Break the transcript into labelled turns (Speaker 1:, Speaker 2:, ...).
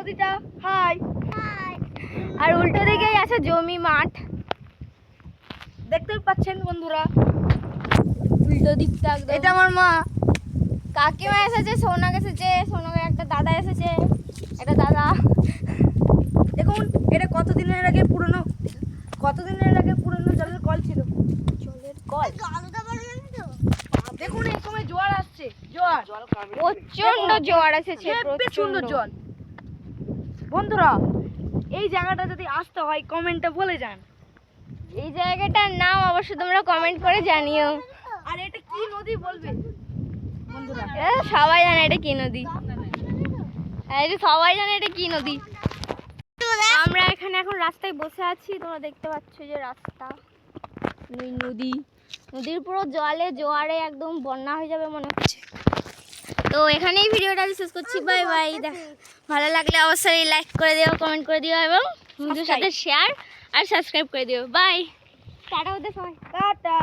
Speaker 1: নদীটা। হাই। আর উল্টো দিকেই আছে জমি মাঠ, দেখতে পাচ্ছেন বন্ধুরা। উল্টো দিকটা একদম। এটা আমার মা, কাকিমা এসেছে, সোনাগ এসেছে, সোনাগের একটা দাদা এসেছে, একটা দাদা। দেখুন এটা কতদিনের আগে পুরনো জলের কল ছিল। জলের কল। দেখুন এই সময় জোয়ার আসছে, প্রচন্ড জোয়ার এসেছে, প্রচন্ড জল। বন্ধুরা এই জায়গাটা যদি আসতে হয় কমেন্টে বলে যান। এই জায়গাটার নাম অবশ্যই তোমরা কমেন্ট করে জানিও। আর এটা কি নদী বলবে বন্ধুরা? সবাই জানে এটা কি নদী। সবাই জানে এটা কি নদী। আমরা এখানে এখন রাস্তায় বসে আছি, তোমরা দেখতে পাচ্ছ যে রাস্তা, নদীর পুরো জলে জোয়ারে একদম বন্যা হয়ে যাবে মনে হচ্ছে। তো এখানেই ভিডিওটা শেষ করছি। Bye bye. ভালো লাগলে অবশ্যই লাইক করে দিও, কমেন্ট করে দিও এবং বন্ধুদের সাথে শেয়ার আর সাবস্ক্রাইব করে দিও। বাই। টাটা ওদের সবাই। টাটা।